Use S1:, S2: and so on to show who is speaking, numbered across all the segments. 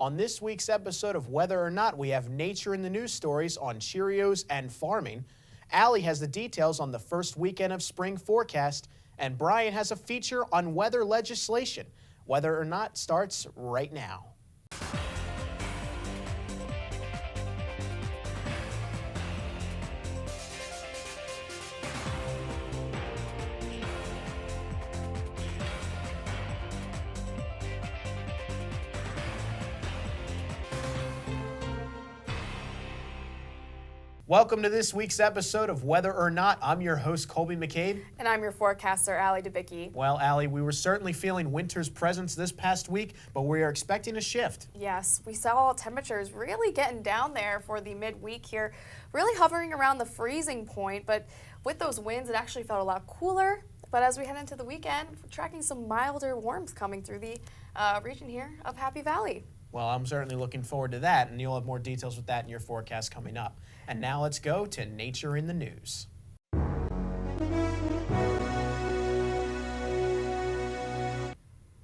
S1: On this week's episode of Whether or Not, we have nature in the news stories on Cheerios and farming. Allie has the details on the first weekend of spring forecast, and Brian has a feature on weather legislation. Whether or Not starts right now. Welcome to this week's episode of Whether or Not. I'm your host, Colby McCabe.
S2: And I'm your forecaster, Allie Debicki.
S1: Well, Allie, we were certainly feeling winter's presence this past week, but we are expecting a shift.
S2: Yes, we saw temperatures really getting down there for the midweek here, really hovering around the freezing point, but with those winds, it actually felt a lot cooler. But as we head into the weekend, we're tracking some milder warmth coming through the region here of Happy Valley.
S1: Well, I'm certainly looking forward to that, and you'll have more details with that in your forecast coming up. And now let's go to Nature in the News.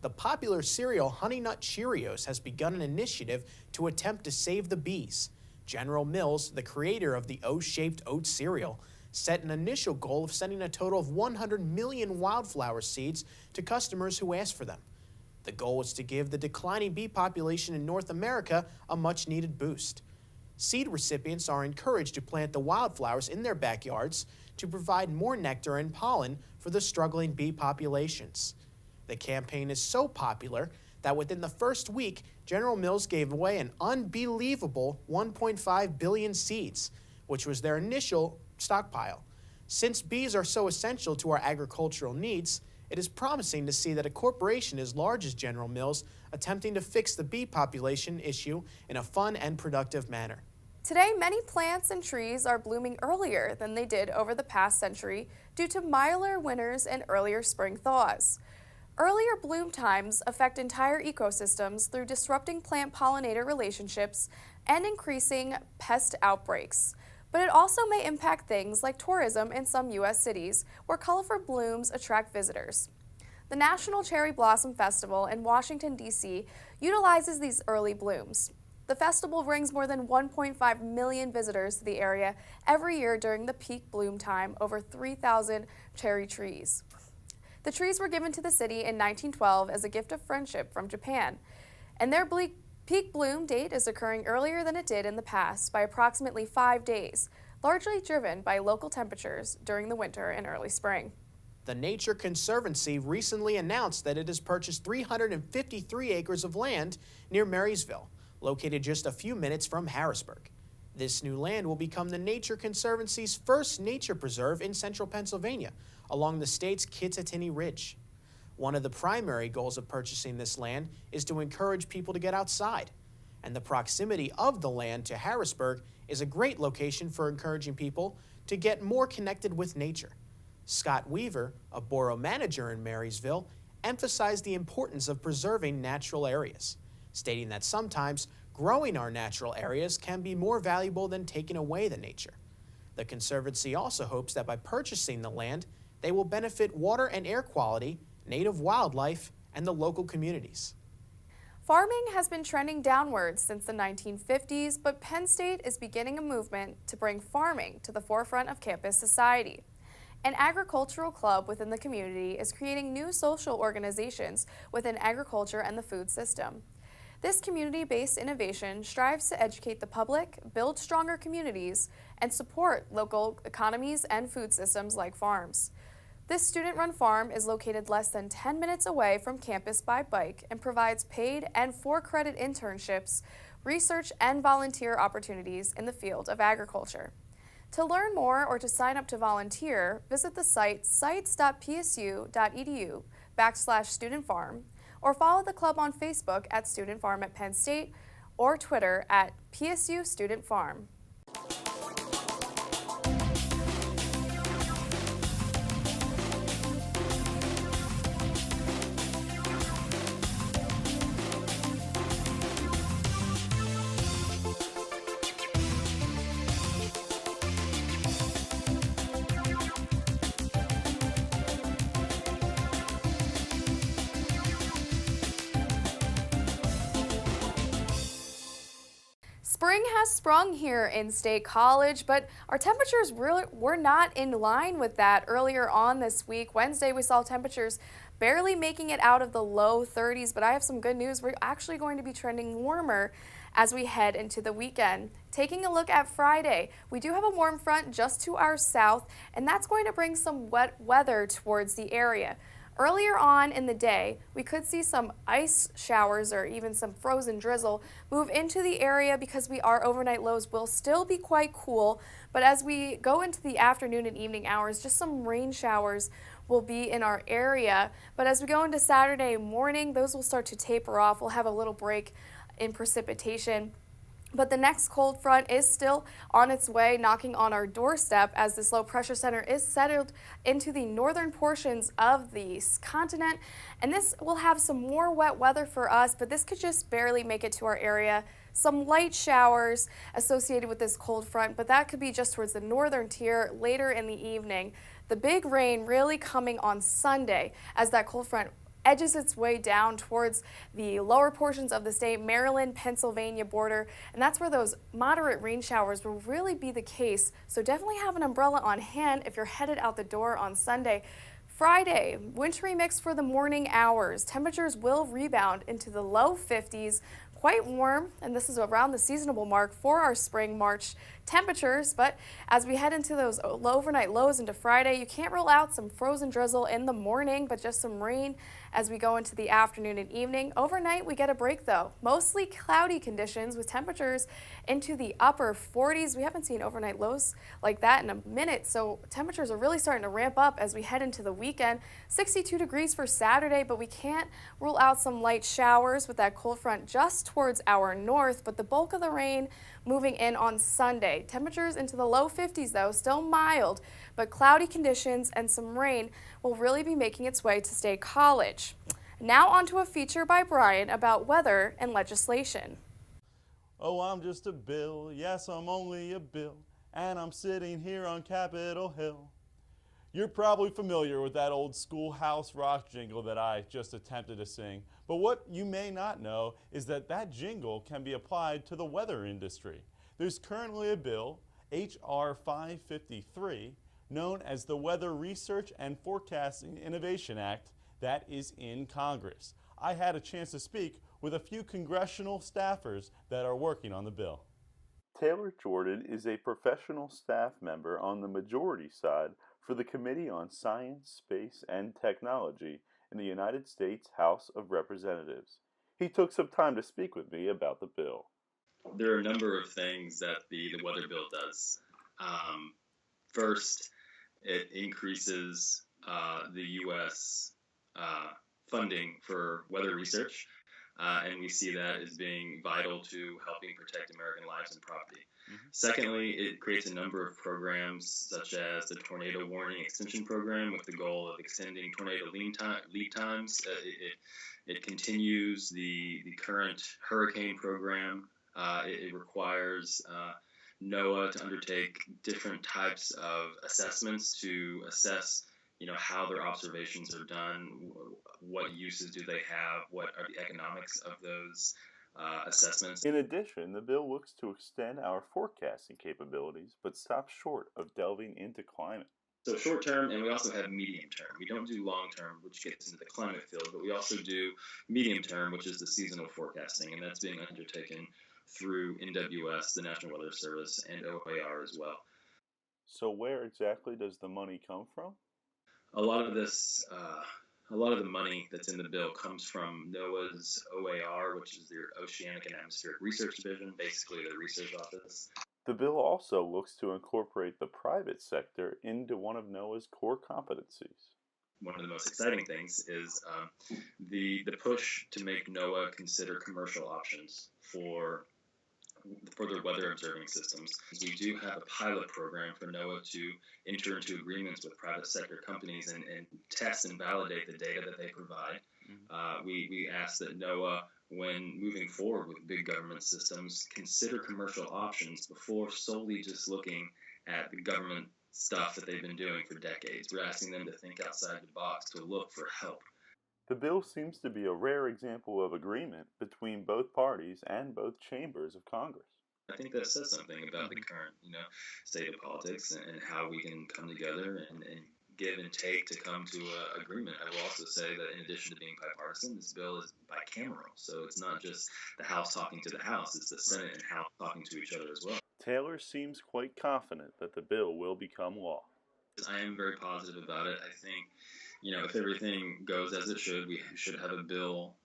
S1: The popular cereal Honey Nut Cheerios has begun an initiative to attempt to save the bees. General Mills, the creator of the O-shaped oat cereal, set an initial goal of sending a total of 100 million wildflower seeds to customers who asked for them. The goal was to give the declining bee population in North America a much-needed boost. Seed recipients are encouraged to plant the wildflowers in their backyards to provide more nectar and pollen for the struggling bee populations. The campaign is so popular that within the first week, General Mills gave away an unbelievable 1.5 billion seeds, which was their initial stockpile. Since bees are so essential to our agricultural needs, it is promising to see that a corporation as large as General Mills attempting to fix the bee population issue in a fun and productive manner.
S2: Today, many plants and trees are blooming earlier than they did over the past century due to milder winters and earlier spring thaws. Earlier bloom times affect entire ecosystems through disrupting plant-pollinator relationships and increasing pest outbreaks. But it also may impact things like tourism in some U.S. cities where colorful blooms attract visitors. The National Cherry Blossom Festival in Washington, D.C. utilizes these early blooms. The festival brings more than 1.5 million visitors to the area every year during the peak bloom time, over 3,000 cherry trees. The trees were given to the city in 1912 as a gift of friendship from Japan, and their peak bloom date is occurring earlier than it did in the past by approximately 5 days, largely driven by local temperatures during the winter and early spring.
S1: The Nature Conservancy recently announced that it has purchased 353 acres of land near Marysville, located just a few minutes from Harrisburg. This new land will become the Nature Conservancy's first nature preserve in central Pennsylvania, along the state's Kittatinny Ridge. One of the primary goals of purchasing this land is to encourage people to get outside, and the proximity of the land to Harrisburg is a great location for encouraging people to get more connected with nature. Scott Weaver, a borough manager in Marysville, emphasized the importance of preserving natural areas, stating that sometimes growing our natural areas can be more valuable than taking away the nature. The Conservancy also hopes that by purchasing the land, they will benefit water and air quality, native wildlife, and the local communities.
S2: Farming has been trending downwards since the 1950s, but Penn State is beginning a movement to bring farming to the forefront of campus society. An agricultural club within the community is creating new social organizations within agriculture and the food system. This community-based innovation strives to educate the public, build stronger communities, and support local economies and food systems like farms. This student-run farm is located less than 10 minutes away from campus by bike and provides paid and for-credit internships, research, and volunteer opportunities in the field of agriculture. To learn more or to sign up to volunteer, visit the site sites.psu.edu/studentfarm or follow the club on Facebook at Student Farm at Penn State or Twitter at PSU Student Farm. Spring has sprung here in State College, but our temperatures really were not in line with that earlier on this week. Wednesday, we saw temperatures barely making it out of the low 30s, but I have some good news. We're actually going to be trending warmer as we head into the weekend. Taking a look at Friday, we do have a warm front just to our south, and that's going to bring some wet weather towards the area. Earlier on in the day, we could see some ice showers or even some frozen drizzle move into the area because our overnight lows will still be quite cool. But as we go into the afternoon and evening hours, just some rain showers will be in our area. But as we go into Saturday morning, those will start to taper off. We'll have a little break in precipitation. But the next cold front is still on its way, knocking on our doorstep as this low pressure center is settled into the northern portions of the continent. And this will have some more wet weather for us, but this could just barely make it to our area. Some light showers associated with this cold front, but that could be just towards the northern tier later in the evening. The big rain really coming on Sunday as that cold front edges its way down towards the lower portions of the state, Maryland, Pennsylvania border, and that's where those moderate rain showers will really be the case. So definitely have an umbrella on hand if you're headed out the door on Sunday. Friday, wintry mix for the morning hours. Temperatures will rebound into the low 50s. Quite warm, and this is around the seasonable mark for our spring March temperatures, but as we head into those overnight lows into Friday, you can't rule out some frozen drizzle in the morning, but just some rain as we go into the afternoon and evening. Overnight, we get a break though. Mostly cloudy conditions with temperatures into the upper 40s. We haven't seen overnight lows like that in a minute, so temperatures are really starting to ramp up as we head into the weekend. 62 degrees for Saturday, but we can't rule out some light showers with that cold front just towards our north, but the bulk of the rain moving in on Sunday. Temperatures into the low 50s though, still mild, but cloudy conditions and some rain will really be making its way to State College. Now onto a feature by Brian about weather and legislation.
S3: Oh, I'm just a bill, yes, I'm only a bill, and I'm sitting here on Capitol Hill. You're probably familiar with that old schoolhouse rock jingle that I just attempted to sing, but what you may not know is that that jingle can be applied to the weather industry. There's currently a bill, H.R. 553, known as the Weather Research and Forecasting Innovation Act, that is in Congress. I had a chance to speak with a few congressional staffers that are working on the bill. Taylor Jordan is a professional staff member on the majority side for the Committee on Science, Space, and Technology in the United States House of Representatives. He took some time to speak with me about the bill.
S4: There are a number of things that the weather bill does. First, it increases the U.S. Funding for weather research, and we see that as being vital to helping protect American lives and property. Secondly, it creates a number of programs such as the Tornado Warning Extension Program with the goal of extending tornado lead times. It continues the current hurricane program. It requires NOAA to undertake different types of assessments to assess how their observations are done, what uses do they have, what are the economics of those assessments.
S3: In addition, the bill looks to extend our forecasting capabilities, but stops short of delving into climate.
S4: So short term, and we also have medium term. We don't do long term, which gets into the climate field, but we also do medium term, which is the seasonal forecasting, and that's being undertaken through NWS, the National Weather Service, and OAR as well.
S3: So where exactly does the money come from?
S4: A lot of the money that's in the bill comes from NOAA's OAR, which is their Oceanic and Atmospheric Research Division, basically their research office.
S3: The bill also looks to incorporate the private sector into one of NOAA's core competencies.
S4: One of the most exciting things is the push to make NOAA consider commercial options for their weather observing systems. We do have a pilot program for NOAA to enter into agreements with private sector companies and test and validate the data that they provide. We ask that NOAA, when moving forward with big government systems, consider commercial options before solely just looking at the government stuff that they've been doing for decades. We're asking them to think outside the box, to look for help.
S3: The bill seems to be a rare example of agreement between both parties and both chambers of Congress.
S4: I think that says something about the current, state of politics and how we can come together and give and take to come to a agreement. I will also say that in addition to being bipartisan, this bill is bicameral. So it's not just the House talking to the House, it's the Senate and House talking to each other as well.
S3: Taylor seems quite confident that the bill will become law.
S4: I am very positive about it. I think, if everything goes as it should, we should have a bill,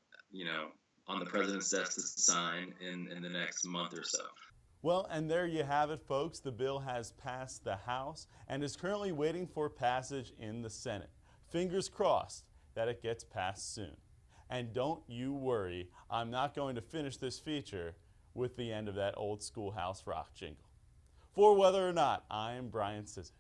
S4: on the president's desk to sign in the next month or so.
S3: Well, and there you have it, folks. The bill has passed the House and is currently waiting for passage in the Senate. Fingers crossed that it gets passed soon. And don't you worry, I'm not going to finish this feature with the end of that old schoolhouse rock jingle. For Whether or Not, I am Brian Sizik.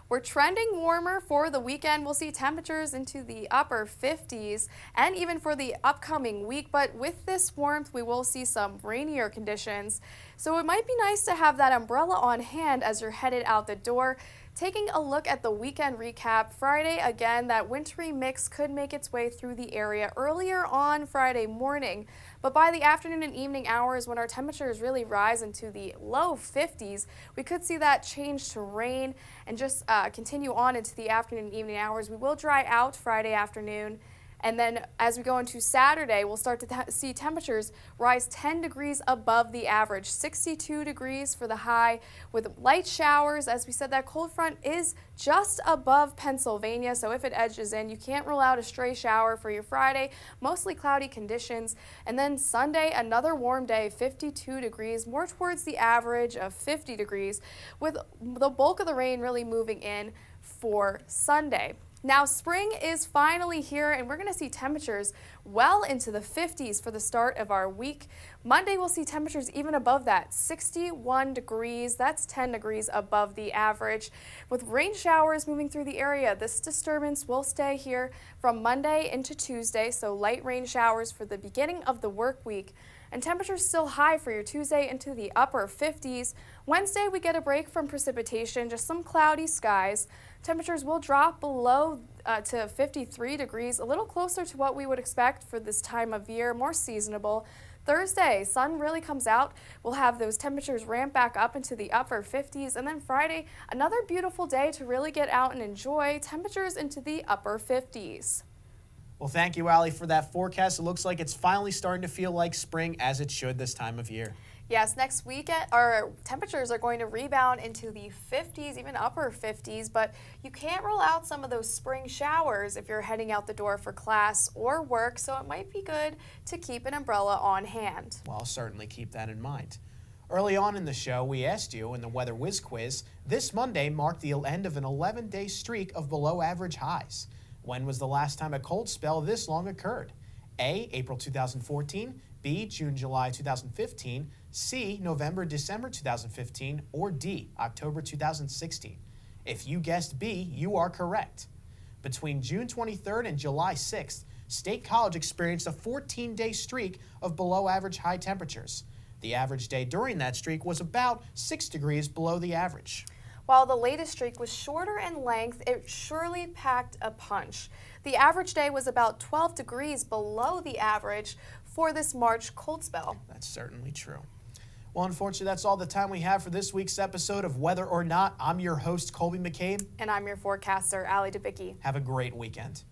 S2: We're trending warmer for the weekend. We'll see temperatures into the upper 50s and even for the upcoming week. But with this warmth, we will see some rainier conditions. So it might be nice to have that umbrella on hand as you're headed out the door. Taking a look at the weekend recap, Friday, again, that wintry mix could make its way through the area earlier on Friday morning. But by the afternoon and evening hours, when our temperatures really rise into the low 50s, we could see that change to rain and just continue on into the afternoon and evening hours. We will dry out Friday afternoon. And then as we go into Saturday, we'll start to see temperatures rise 10 degrees above the average, 62 degrees for the high with light showers. As we said, that cold front is just above Pennsylvania, so if it edges in, you can't rule out a stray shower for your Friday. Mostly cloudy conditions. And then Sunday, another warm day, 52 degrees, more towards the average of 50 degrees, with the bulk of the rain really moving in for Sunday. Now, spring is finally here, and we're going to see temperatures well into the 50s for the start of our week. Monday, we'll see temperatures even above that, 61 degrees. That's 10 degrees above the average. With rain showers moving through the area, this disturbance will stay here from Monday into Tuesday, so light rain showers for the beginning of the work week. And temperatures still high for your Tuesday into the upper 50s. Wednesday, we get a break from precipitation, just some cloudy skies. Temperatures will drop below to 53 degrees, a little closer to what we would expect for this time of year, more seasonable. Thursday, sun really comes out. We'll have those temperatures ramp back up into the upper 50s. And then Friday, another beautiful day to really get out and enjoy, temperatures into the upper 50s.
S1: Well, thank you, Allie, for that forecast. It looks like it's finally starting to feel like spring, as it should this time of year.
S2: Yes, next weekend our temperatures are going to rebound into the 50s, even upper 50s, but you can't rule out some of those spring showers if you're heading out the door for class or work, so it might be good to keep an umbrella on hand.
S1: Well, I'll certainly keep that in mind. Early on in the show, we asked you in the Weather Whiz Quiz, this Monday marked the end of an 11-day streak of below-average highs. When was the last time a cold spell this long occurred? A, April 2014, B, June, July 2015, C, November, December 2015, or D, October 2016. If you guessed B, you are correct. Between June 23rd and July 6th, State College experienced a 14-day streak of below-average high temperatures. The average day during that streak was about 6 degrees below the average.
S2: While the latest streak was shorter in length, it surely packed a punch. The average day was about 12 degrees below the average for this March cold spell.
S1: That's certainly true. Well, unfortunately, that's all the time we have for this week's episode of Whether or Not. I'm your host, Colby McCabe.
S2: And I'm your forecaster, Allie Debicki.
S1: Have a great weekend.